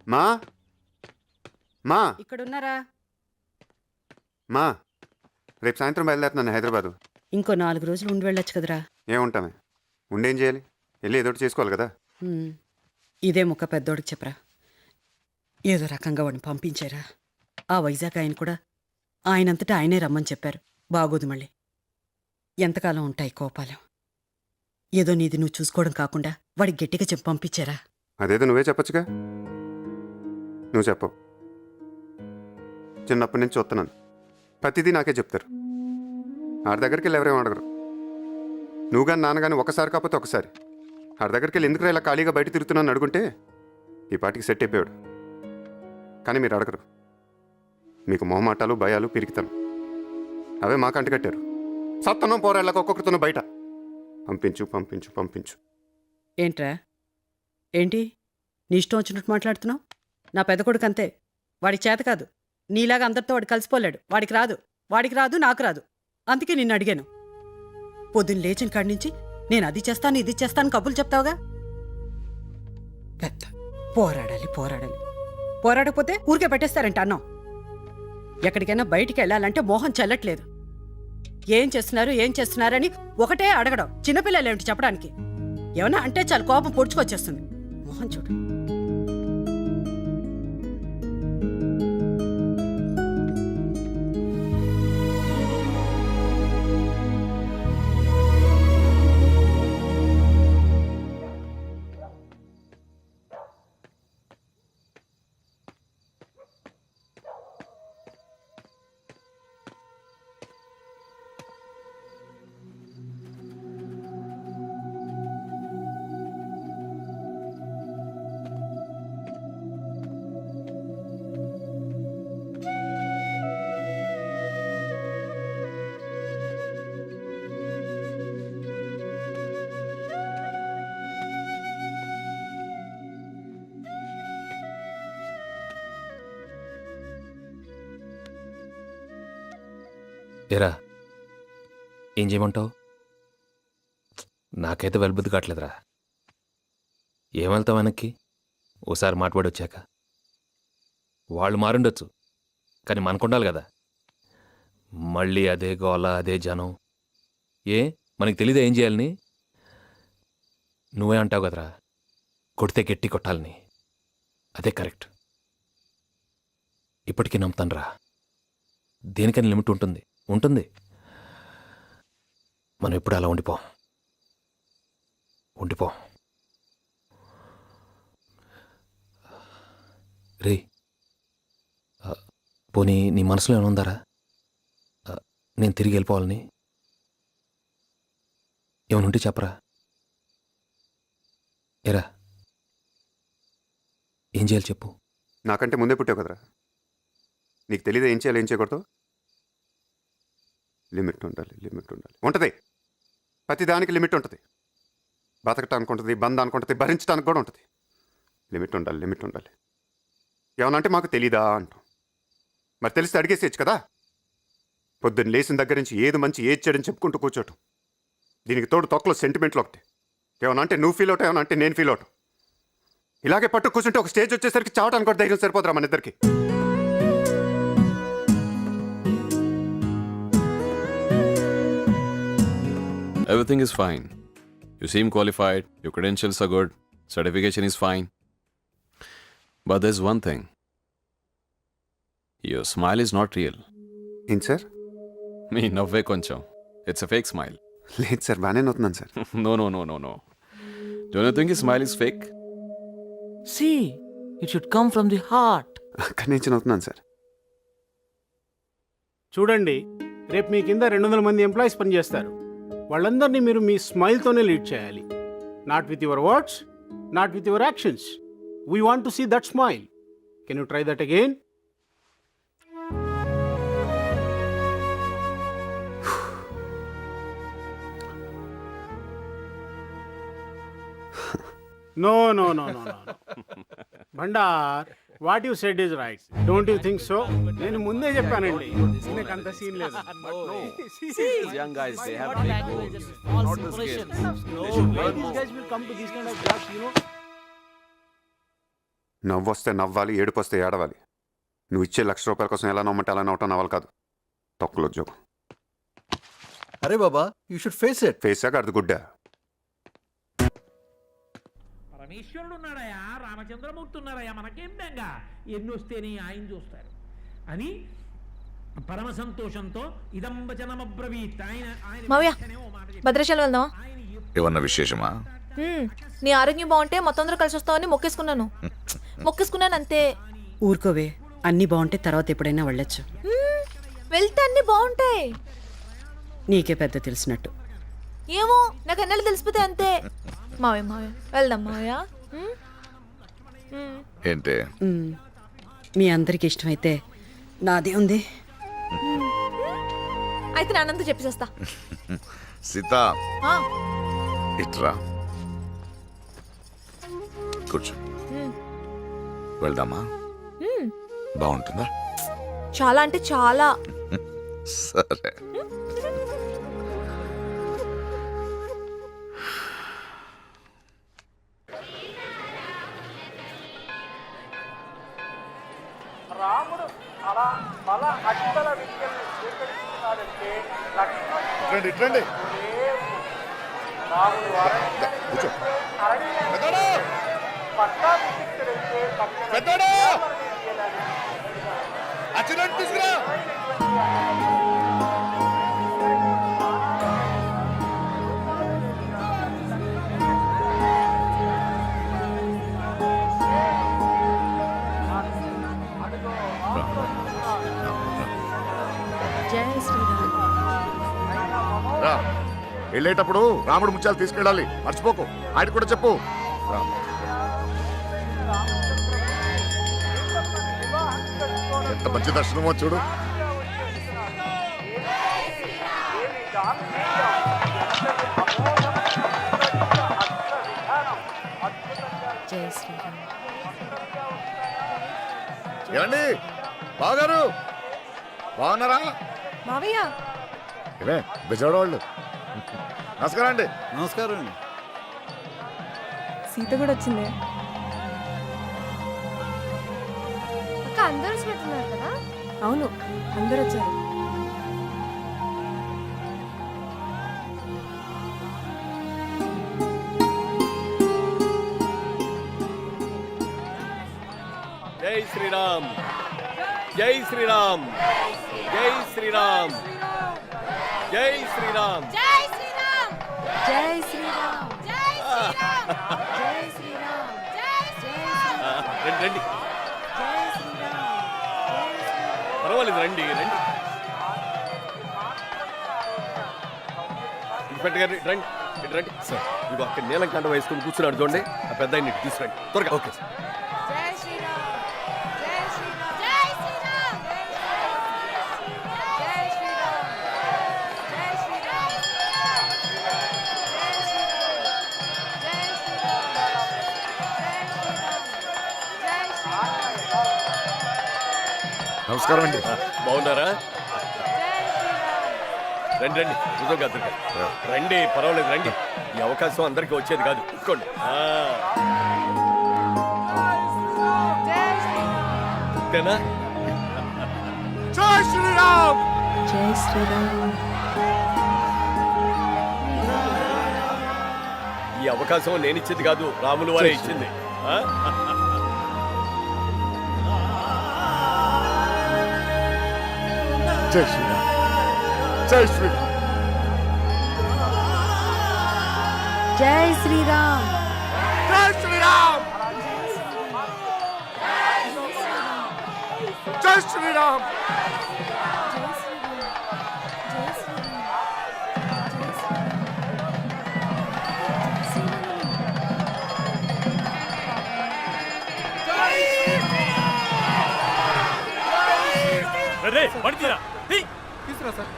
మా మా ఇక్కడున్నారా? మా రేపు సాయంత్రం బయలుదేరుతున్నాను హైదరాబాదు. ఇంకో 4 రోజులు ఉండి వెళ్ళొచ్చు కదరా. ఏముంటామే, ఉండేం చేయాలి? వెళ్ళి ఏదో ఒకటి చేసుకోవాలి కదా. ఇదే ముక్క పెద్దోడికి చెప్పరా. ఏదో రకంగా వాడిని పంపించారా. ఆ వైజాగ్ ఆయన కూడా ఆయనంతటా ఆయనే రమ్మని చెప్పారు. బాగోదు మళ్ళీ. ఎంతకాలం ఉంటాయి కోపాలు. ఏదో నీది నువ్వు చూసుకోవడం కాకుండా వాడికి గట్టిగా చెప్పి పంపించారా. అదేదో నువ్వే చెప్పొచ్చుగా. నువ్వు చెప్పవు. చిన్నప్పటి నుంచి చూస్తున్నాను, ప్రతిదీ నాకే చెప్తారు. ఆడి దగ్గరికి వెళ్ళి ఎవరేమో అడగరు. నువ్వు కానీ నాన్నగాని ఒకసారి కాకపోతే ఒకసారి ఆడి దగ్గరికి వెళ్ళి ఎందుకు ఇలా ఖాళీగా బయట తిరుగుతున్నాను అడుగుంటే ఈ పాటికి సెట్ అయిపోయాడు. కానీ మీరు అడగరు. మీకు మొహమాటాలు, భయాలు, పిరికితనం అవే మా కంటి కట్టారు. సత్తనం పోరాళ్ళకు ఒక్కొక్కరితోనూ బయట పంపించు పంపించు పంపించు. ఏంట్రా ఏంటి నీ ఇష్టం వచ్చినట్టు మాట్లాడుతున్నావు? నా పెద్ద కొడుకు అంతే. వాడికి చేత కాదు. నీలాగా అందరితో వాడు కలిసిపోలేడు. వాడికి రాదు నాకు రాదు. అందుకే నిన్ను అడిగాను. పొద్దున్న లేచిన కాడి నుంచి నేను అది చేస్తాను ఇది చేస్తాను కబుర్లు చెప్తావుగా. పెద్ద పోరాడాలి. పోరాడకపోతే ఊరికే పెట్టేస్తారంట అన్నం. ఎక్కడికైనా బయటికి వెళ్ళాలంటే మోహం చెల్లట్లేదు. ఏం చేస్తున్నారని ఒకటే అడగడం. చిన్నపిల్లలేమిటి చెప్పడానికి? ఏమన్నా అంటే చాలు కోపం పొడుచుకొచ్చేస్తుంది. మోహన్ చూడు. ఏరా, ఏం చేయమంటావు? నాకైతే వెల్బుద్ధి కావట్లేదురా. ఏం వెళ్తావు వెనక్కి? ఓసారి మాట్లాడి వచ్చాక వాళ్ళు మారుండొచ్చు, కానీ మనకుండాలి కదా. మళ్ళీ అదే గోల, అదే జనం. మనకి తెలీదా ఏం చేయాలని? నువ్వే అంటావు కదరా, కొడితే గట్టి కొట్టాలని. అదే కరెక్ట్. ఇప్పటికీ నమ్ముతానురా, దేనికని లిమిట్ ఉంటుంది. మనం ఎప్పుడు అలా ఉండిపోం. రే, పోనీ నీ మనసులో ఏమైనా ఉందారా? నేను తిరిగి వెళ్ళిపోవాలని ఏమైనా ఉంటే చెప్పరా. ఏరా, ఏం చేయాలి చెప్పు. నాకంటే ముందే పుట్టావు కదరా, నీకు తెలీదా ఏం చేయాలి ఏం చేయకూడదు. లిమిట్ ఉండాలి. ఉంటుంది. ప్రతి దానికి లిమిట్ ఉంటుంది. బతకటానికి ఉంటుంది, బంధానికి ఉంటుంది, భరించడానికి కూడా ఉంటుంది. లిమిట్ ఉండాలి. ఏమనంటే మాకు తెలీదా అంటాం. మరి తెలిస్తే అడిగేసేయచ్చు కదా. పొద్దున్న లేచిన దగ్గర నుంచి ఏది మంచి ఏది చెడని చెప్పుకుంటూ కూర్చోటం. దీనికి తోడు తొక్కలో సెంటిమెంట్లు ఒకటి. ఏమనంటే నువ్వు ఫీల్ అవుతావు, ఏమనంటే నేను ఫీల్ అవుతాం. ఇలాగే పట్టు కూర్చుంటే ఒక స్టేజ్ వచ్చేసరికి చావటానికి కూడా ధైర్యం సరిపోతురా మన ఇద్దరికి. Everything is fine. You seem qualified, your credentials are good, certification is fine. But there's one thing. Your smile is not real. ఏంటి sir? Me navve koncham. It's a fake smile. లేదు sir, బాగానే నవ్వుతున్నాను sir. No. Don't you think his smile is fake? See, it should come from the heart. అక్కడి నుంచి నవ్వుతున్నాను sir. చూడండి, రేపు మీ కింద 200 మంది employees పనిచేస్తారు. వాళ్ళందరినీ మీరు మీ స్మైల్తోనే లీడ్ చేయాలి. Not with your words, not with your actions. We want to see that smile. Can you try that again? No. Bhandar, what you said is right. Don't you think so? నేను ముందే చెప్పానండి, నీకు అంత సీన్ లేదు. These young guys, they have big goals. Not the skills. They should learn more. These guys will come to these kind of jobs, you know. నవ్వు వస్తే నవ్వాలి, ఏడుపు వస్తే ఏడవాలి. నువ్వు ఇచ్చే ₹1,00,000 కోసం ఎలా నమ్మంటే అలా నవ్వటం నవ్వాలి కాదు. తొక్కలో ఉద్యోగం. అరే బాబా, యూ షుడ్ ఫేస్ ఇట్. ఫేసాక అది గుడ్డా. పరమేశ్వరుడు ఉన్నాడయా, రామచంద్రమూర్తి ఉన్నాడయా, మనకేం బెంగ, ఎన్నొస్తేనే ఆయన చూస్తారు అని పరమ సంతోషంతో ఇదం వచనమబ్రవీత్. మావయ్య, ఆయన ఓ మాట చెప్పాడు. భద్రాచలం వెళ్దాం. ఏమన్నా విశేషమా? నీ ఆరోగ్యం బాగుంటే మొత్తం అందరూ కలిసి వస్తామని మొక్కేసుకున్నాను అంతే. ఊరుకోవే, అన్నీ బాగుంటే తర్వాత ఎప్పుడైనా వెళ్ళొచ్చు. వెళ్తే అన్ని బాగుంటాయి. నీకే పెద్ద తెలిసినట్టు. ఏమో, నాకు అన్నలు తెలిసిపోతే అంతే. మావయ్య వెళ్దాం మావయ్య. ఏంటి? ఉమ్, మీ అందరికి ఇష్టమైతే నాదే ఉంది. అయితే నాన్నంతా చెప్పేసేస్తా. సీత, ఆ, ఇట్రా కూర్చో. వెళ్దామా? బాగుంటుందా? చాలా అంటే చాలా. సరే. ఇట్రండి, ఇట్రండి. కూర్చో. పెద్దోడు! అచ్చినట్టు తీసుకురా. రా. వెళ్ళేటప్పుడు రాముడు ముత్యాలు తీసుకెళ్ళాలి, మర్చిపోకు. ఆడికి కూడా చెప్పు. రా. ఎంత మంచి దర్శనమో చూడు. జై శ్రీరామ్. ఏమండి బావగారు, బాగున్నారా? మావయ్య, ఇవే బెజవాడ వాళ్ళు. నమస్కారం అండి. నమస్కారం అండి. సీత కూడా వచ్చింది. అక్క, అందరూ వచ్చినట్టున్నారు కదా? అవును, అందరూ వచ్చారు. జై శ్రీరామ్, జై శ్రీరామ్, జై శ్రీరామ్, జై శ్రీరామ్, జై శ్రీరామ్, జై శ్రీరామ్, జై శ్రీరామ్, జై శ్రీరామ్, జై శ్రీరామ్, రండి రండి, జై శ్రీరామ్. పర్వాలేదు, రండి రండి. ఇన్స్పెక్టర్ గారు రండి, ఇటు రండి సార్. ఇదిగో అక్కడ నీలం కంట వేసుకుని కూర్చున్నాడు చూడండి, ఆ పెద్ద ఆయన తీసుకురండి త్వరగా. Okay sir. జై శ్రీరామ్, జై శ్రీరామ్, జై శ్రీరామ్, జై శ్రీరామ్, జై శ్రీరామ్, జై శ్రీరామ్. నమస్కారం అండి. బాగున్నారా? రండి రండి, నిజంగా అందరికీ రండి, పర్వాలేదు రండి. ఈ అవకాశం అందరికీ వచ్చేది కాదు, కూర్చోండి. అంతేనా? జై శ్రీరామ్. జై శ్రీరామ్. ఈ అవకాశం నేను ఇచ్చింది కాదు, రాములు వారే ఇచ్చింది. జై శ్రీరామ్. జై శ్రీరామ్. జై శ్రీరామ్. జై శ్రీరామ్. జై శ్రీరామ్. తీసుకురా సార్.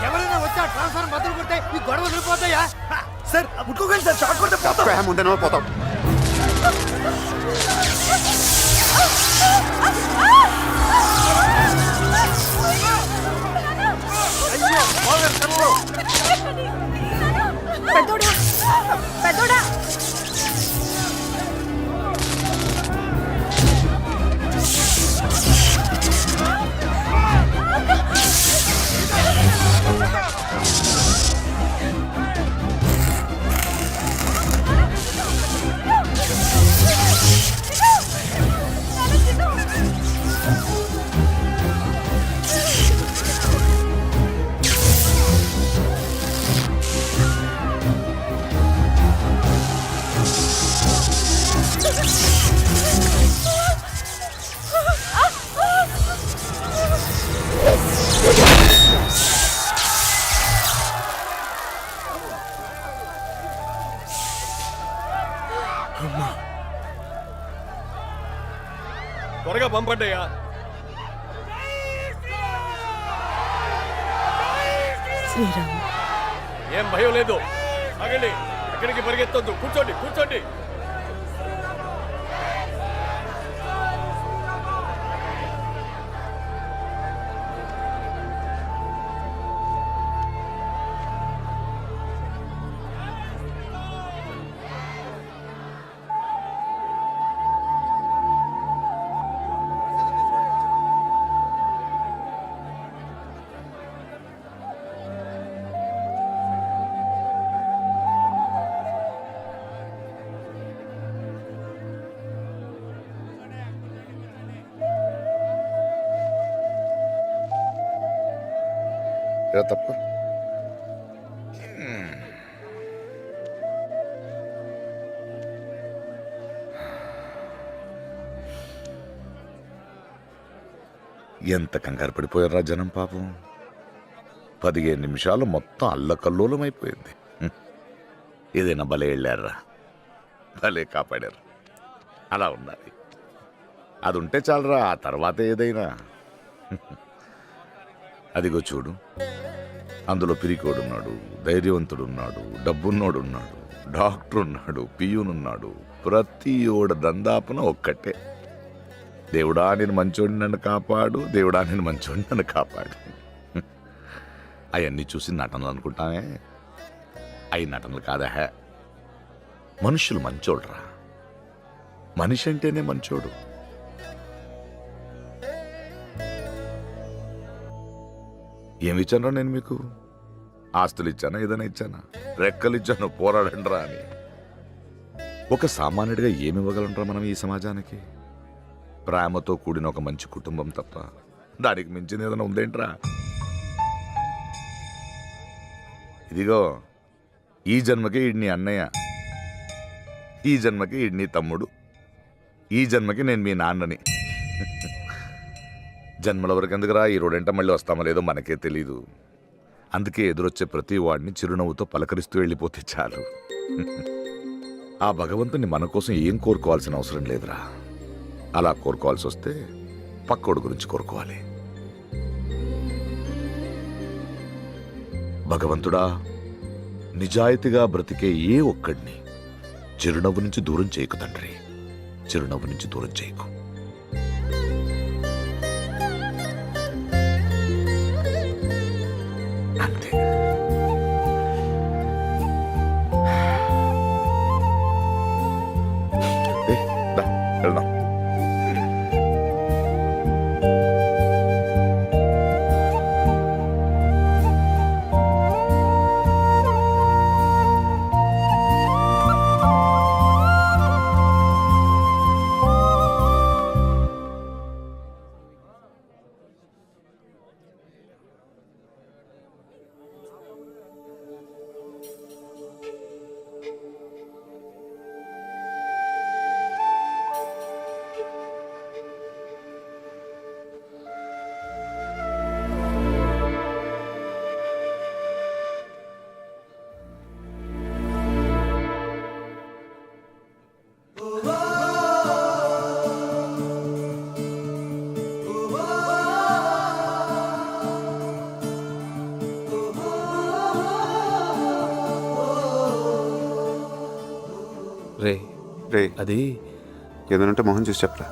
ఎవరైనా వచ్చా ట్రాన్స్ఫర్ బదులు కొట్టే ఈ గొడవ వదిలిపోతాయా సార్ ముట్టుకోకండి సార్ షాక్ కొడితే తప్పే ముందే పోతాం. పెద్దోడా పెద్దోడా త్వరగా పంపండియా. శ్రీరామ్, ఏం భయం లేదు. ఆగండి, ఎక్కడికి పరిగెత్తొద్దు. కూర్చోండి కూర్చోండి. ఇలా తప్పు. ఎంత కంగారు పడిపోయారా జనం పాపం. 15 నిమిషాలు మొత్తం అల్లకల్లోలం అయిపోయింది. ఏదైనా భలే వెళ్ళారా, భలే కాపాడారు. అలా ఉండాలి. అది ఉంటే చాలరా, ఆ తర్వాత ఏదైనా. అదిగో చూడు, అందులో పిరికోడున్నాడు, ధైర్యవంతుడున్నాడు, డబ్బున్నోడున్నాడు, డాక్టర్ ఉన్నాడు, పియూనున్నాడు. ప్రతి ఓడ దందాపున ఒక్కటే, దేవుడా నేను మంచోడిని నన్ను కాపాడు, దేవుడా నేను మంచోడిని నన్ను కాపాడు. అవన్నీ చూసి నటనలు అనుకుంటామే, అవి నటనలు కాదా. మనుషులు మంచోడురా. మనిషి అంటేనే మంచోడు. ఏమి ఇచ్చానరా నేను మీకు? ఆస్తులు ఇచ్చానా, ఏదైనా ఇచ్చానా? రెక్కలు ఇచ్చాను, పోరాడండ్రా అని. ఒక సామాన్యుడిగా ఏమి ఇవ్వగలంరా మనం ఈ సమాజానికి? ప్రేమతో కూడిన ఒక మంచి కుటుంబం తప్ప దానికి మించింది ఏదైనా ఉందేంట్రా? ఇదిగో, ఈ జన్మకి ఈడ్ని అన్నయ్య, ఈ జన్మకి ఈడ్ని తమ్ముడు, ఈ జన్మకి నేను మీ నాన్నని. జన్మల వరకు ఎందుకురా, ఈ రోడెంట మళ్ళీ వస్తామో లేదో మనకే తెలీదు. అందుకే ఎదురొచ్చే ప్రతి వాడిని చిరునవ్వుతో పలకరిస్తూ వెళ్ళిపోతే చాలు. ఆ భగవంతుని మన కోసం ఏం కోరుకోవాల్సిన అవసరం లేదురా. అలా కోరుకోవాల్సి వస్తే పక్కోడు గురించి కోరుకోవాలి. భగవంతుడా, నిజాయితీగా బ్రతికే ఏ ఒక్కడిని చిరునవ్వు నుంచి దూరం చేయకు తండ్రి, చిరునవ్వు నుంచి దూరం చేయకు. అంతే. రే అది ఏదనంటే మొహం చూసి చెప్పరా.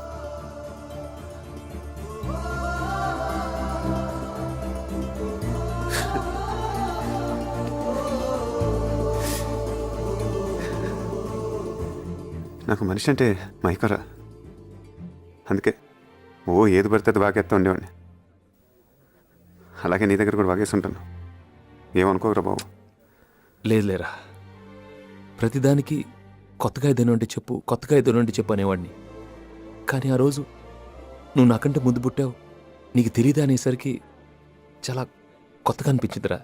నాకు మనిషి అంటే మైకరా, అందుకే ఏది పడితే అది బాగేస్తా ఉండేవాడిని. అలాగే నీ దగ్గర కూడా బాగేసి ఉంటాను. ఏమనుకోకరా బాబు. లేదు లేరా, ప్రతిదానికి కొత్తగా ఏదైనా ఉంటే చెప్పు, కొత్తగా ఏదైనా ఉంటే చెప్పు అనేవాడిని. కానీ ఆ రోజు నువ్వు నాకంటే ముందు పుట్టావు, నీకు తెలియదా అనేసరికి చాలా కొత్తగా అనిపించిందిరా.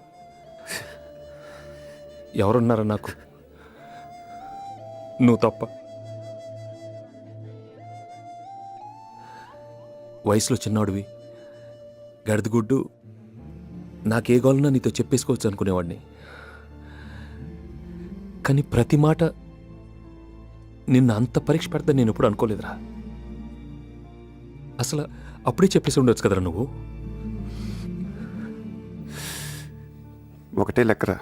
ఎవరున్నారా నాకు, నువ్వు తప్ప. వయసులో చిన్నవాడివి, గడిదగుడ్డు, నాకే గోలన్నా నీతో చెప్పేసుకోవచ్చు అనుకునేవాడిని. కానీ ప్రతి మాట నిన్ను అంత పరీక్ష పెడతా నేను ఎప్పుడు అనుకోలేదురా. అసలు అప్పుడే చెప్పేసి ఉండొచ్చు కదరా నువ్వు. ఒకటే లెక్కరా,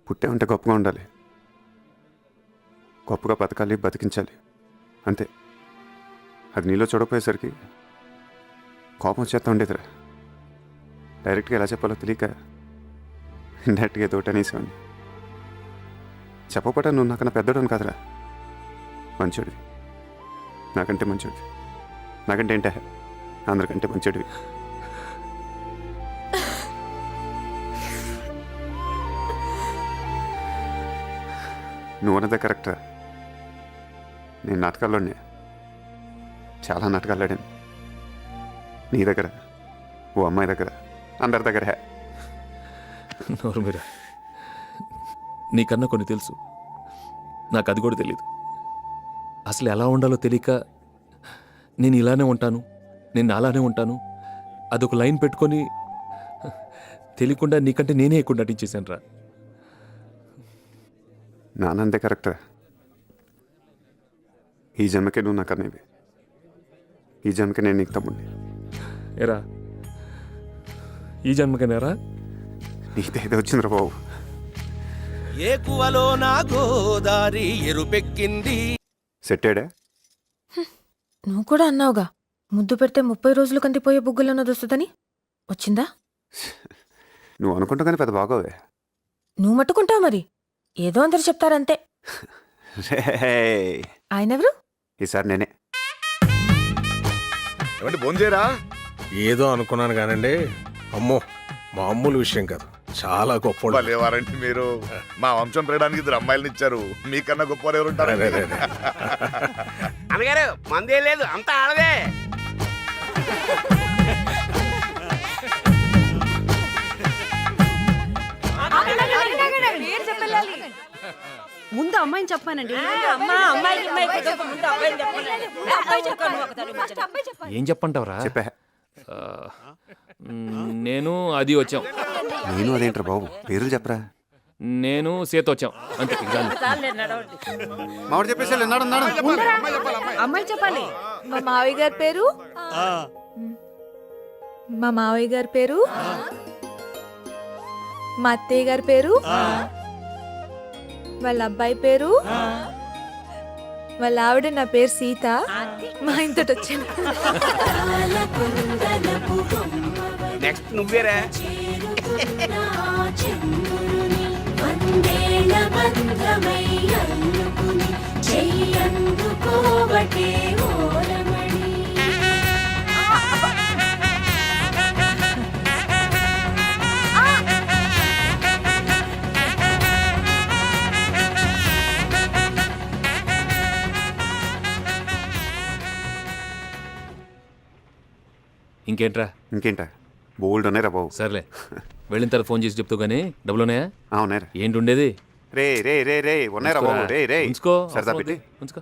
పుట్టే ఉంటే గొప్పగా ఉండాలి, గొప్పగా బతకాలి, బతికించాలి, అంతే. అది నీలో చూడకపోయేసరికి కోపం వచ్చేస్తా ఉండేదిరా. డైరెక్ట్గా ఎలా చెప్పాలో తెలియక ఇండైరెక్ట్గా తోట అనేసేవాడిని. చెప్పపట నువ్వు నాకన్నా పెద్దోడని కాదురా, మంచోడివి, నాకంటే మంచోడివి, నాకంటే ఏంటే అందరికంటే మంచోడివి. నువ్వు అన్నదే కరెక్టా. నేను నాటకాల్లోనే చాలా నాటకాలు ఆడాను. నీ దగ్గర, ఓ అమ్మాయి దగ్గర, అందరి దగ్గర. నోరు మీరా, నీకన్నా కొన్ని తెలుసు, నాకు అది కూడా తెలియదు. అసలు ఎలా ఉండాలో తెలియక నేను ఇలానే ఉంటాను, నేను అలానే ఉంటాను, అదొక లైన్ పెట్టుకొని తెలియకుండా నీకంటే నేనే ఎక్కువ నటించేశాను రా. నానందే కరెక్టా. ఈ జన్మకే నువ్వు నాకు అనేవి, ఈ జన్మకే నేను నీకు తమ్ముడిని. ఏరా, ఈ జన్మకనేరా? నీదేదో వచ్చిందిరా బాబు. ఏ కువలో నా గోదారి ఎరుపెక్కింది. సెట్టాడా? నువ్వు కూడా అన్నావుగా, ముద్దు పెడితే 30 రోజులు కందిపోయే బుగ్గులన్నది వస్తుందని. వచ్చిందా? నువ్వు అనుకుంటా కానీ పెద్ద బాగోవే. నువ్వు మట్టుకుంటావు మరి, ఏదో అందరు చెప్తారంతే. ఆయనెవరు? ఈసారి నేనే. ఏమంటే భోంచేరా? ఏదో అనుకున్నాను కానండి, అమ్మో మామూలు విషయం కాదు, చాలా గొప్ప. లేవారంటే మీరు మా వంశం పెరగడానికి 2 అమ్మాయిలను ఇచ్చారు, మీకన్నా గొప్ప ఎవరు ఉంటారు? అన్నగారు మందే లేదు, అంతా ఆడదే. ముందు అమ్మాయిని చెప్పానండి. ఏం చెప్పంటావురా? చెప్పా. నేను అది వచ్చాం. నేను అదేంట్రా బాబు, పేర్లు చెప్పరా. నేను సీత వచ్చాం, అంతే. మామిడి చెప్పేసి అన్నాడు. అమ్మాయి చెప్పాలి. మా మావయ్య గారి పేరు, మా మావయ్య గారి పేరు, మా అత్తయ్య గారి పేరు, వాళ్ళ అబ్బాయి పేరు, వాళ్ళ ఆవిడ నా పేరు సీత. మా ఇంతటి వచ్చాను. నెక్స్ట్ నువ్వేరా. ఇంకేంట్రా? ఇంకేంటా, బోల్డ్ ఉన్నాయిరా బాబు. సర్లే, వెళ్ళిన తర్వాత ఫోన్ చేసి చెప్తావు కానీ డబ్బులు ఉన్నాయా? ఉన్నాయిరా. ఏంటి ఉండేది? రే రే రే రే ఉన్నాయిరా బాబు. రే రే ఉంచుకో, సరదా పెట్టి ఉంచుకో.